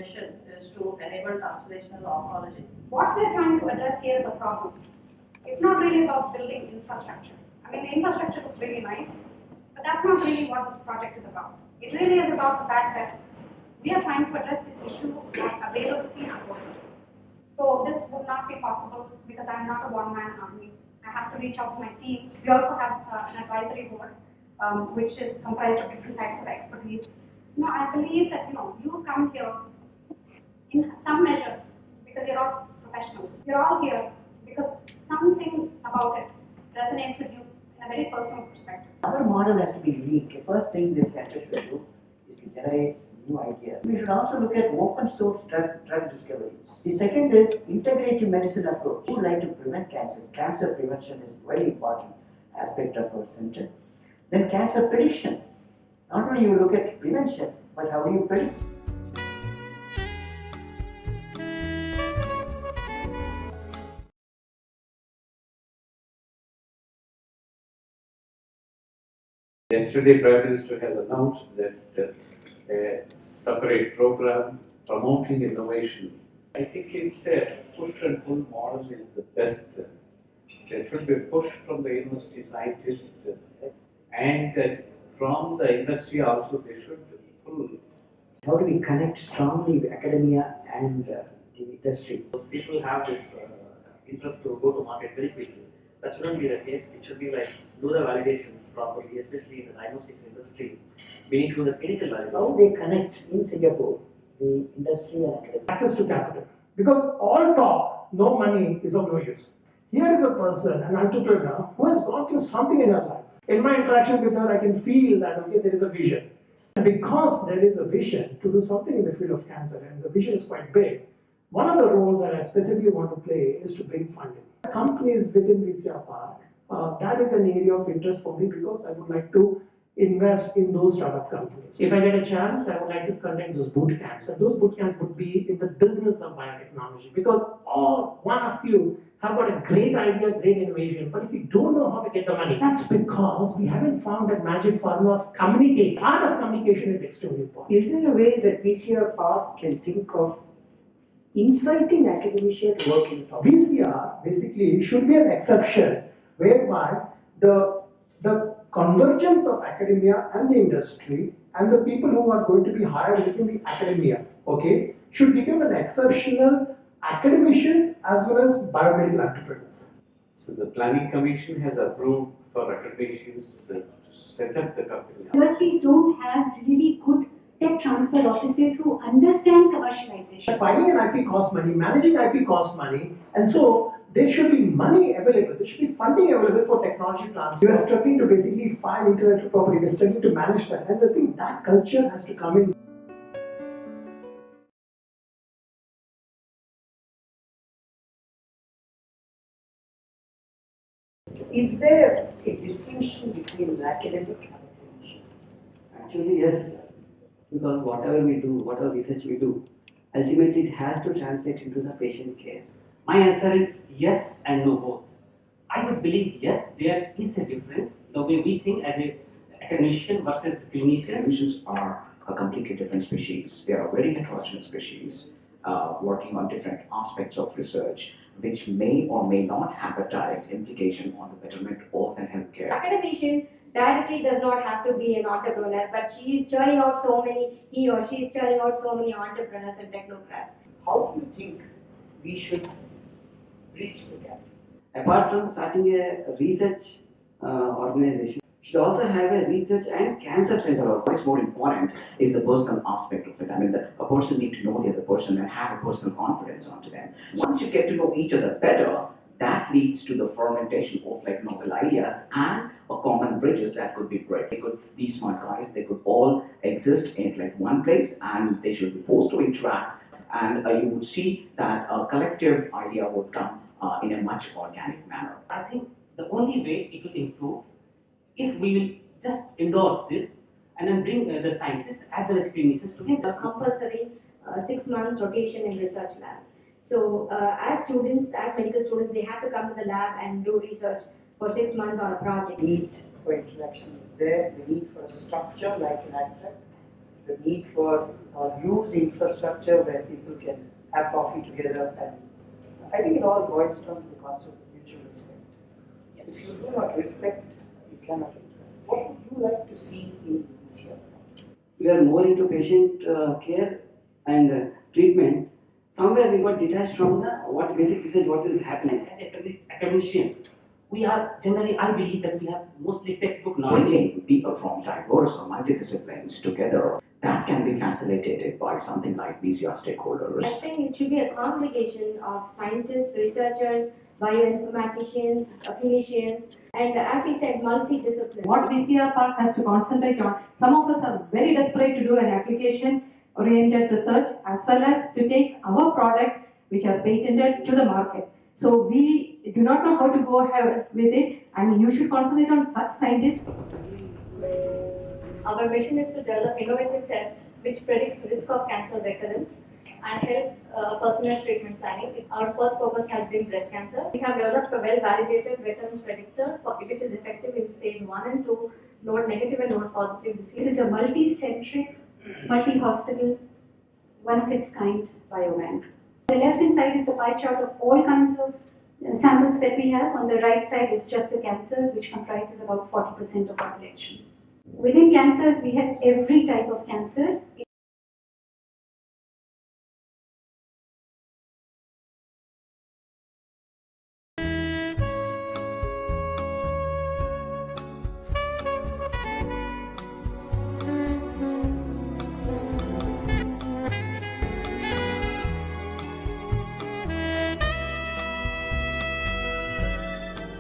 mission is to enable translational oncology. What we're trying to address here is a problem. It's not really about building infrastructure. I mean, the infrastructure looks really nice, but that's not really what this project is about. It really is about the fact that we are trying to address this issue of availability and affordability. So this would not be possible because I'm not a one-man army. I have to reach out to my team. We also have an advisory board, which is comprised of different types of expertise. I believe that you come here in some measure because you're all professionals. You're all here because something about it resonates with you in a very personal perspective. Our model has to be unique. The first thing this center should do is to generate new ideas. We should also look at open source drug discoveries. The second is integrative medicine approach. We would like to prevent cancer. Cancer prevention is a very important aspect of our center. Then cancer prediction. Not only you look at prevention, but how do you predict? Yesterday, Prime Minister has announced that a separate program promoting innovation. I think it's a push and pull model is the best. There should be a push from the university scientists and from the industry also they should pull. How do we connect strongly with academia and the industry? People have this interest to go to market very quickly. That shouldn't be the case. It should be like do the validations properly, especially in the diagnostics industry. We need to do the clinical validation. How they connect in Singapore, the industry and academia? Access to capital. Because all talk, no money is of no use. Here is a person, an entrepreneur, who has gone through something in her life. In my interaction with her, I can feel that okay, there is a vision. And because there is a vision to do something in the field of cancer, and the vision is quite big, one of the roles that I specifically want to play is to bring funding. Companies within VCR Park, that is an area of interest for me because I would like to invest in those startup companies. If I get a chance, I would like to conduct those boot camps, and those boot camps would be in the business of biotechnology because all one of you have got a great idea, great innovation, but if you don't know how to get the money, that's because we haven't found that magic formula of communicate. Art of communication is extremely important. Is there a way that VCR Park can think of inciting academia to work in top? VCR basically should be an exception whereby the convergence of academia and the industry and the people who are going to be hired within the academia, okay, should become an exceptional academicians as well as biomedical entrepreneurs. So the planning commission has approved for academicians to set up the company. Universities don't have really good tech transfer offices who understand commercialization. Filing an IP costs money, managing IP costs money, and so there should be money available, there should be funding available for technology transfer. We are struggling to basically file intellectual property, we are struggling to manage that, and I think that culture has to come in. Is there a distinction between academic and academician? Actually, yes, because whatever we do, whatever research we do, ultimately it has to translate into the patient care. My answer is yes and no both. I would believe yes, there is a difference the way we think as a academician versus the clinician. Academicians are a completely different species. They are a very heterogeneous species, working on different aspects of research, which may or may not have a direct implication on the betterment of the healthcare. Academician directly does not have to be an entrepreneur, but he or she is churning out so many entrepreneurs and technocrats. How do you think we should bridge the gap? Apart from starting a research organization, should also have a research and cancer center also. What is more important is the personal aspect of it. I mean, a person needs to know the other person and have a personal confidence onto them. Once you get to know each other better, that leads to the fermentation of like novel ideas and a common bridges that could be bred. These smart guys, they could all exist in like one place and they should be forced to interact, and you would see that a collective idea would come in a much organic manner. I think the only way it will improve if we will just endorse this and then bring the scientists as well as clinicians together. Compulsory 6 months rotation in research lab. So as students, as medical students, they have to come to the lab and do research for 6 months on a project. The need for interaction is there, the need for a structure like an actor, the need for use infrastructure where people can have coffee together, and I think it all boils down to the concept of mutual respect. If you do not respect, you cannot interact. What would you like to see in VCR? We are more into patient care and treatment. Somewhere we got detached from the what basic research, what is happening. As an academician, we are generally, I believe that we have mostly textbook knowledge. Bringing people from diverse or multidisciplines together, that can be facilitated by something like VCR stakeholders. I think it should be a congregation of scientists, researchers, bioinformaticians, clinicians, and as he said, multidisciplinary. What VCR Park has to concentrate on, some of us are very desperate to do an application-oriented research as well as to take our product which are patented to the market. So we do not know how to go ahead with it, and you should concentrate on such scientists. Our mission is to develop innovative tests which predict risk of cancer recurrence and help personalized treatment planning. Our first focus has been breast cancer. We have developed a well-validated recurrence predictor which is effective in stage 1 and 2 node negative and node positive disease. This is a multi-centric, multi-hospital, one of its kind biobank. On the left-hand side is the pie chart of all kinds of samples that we have. On the right side is just the cancers, which comprises about 40% of our collection. Within cancers, we have every type of cancer.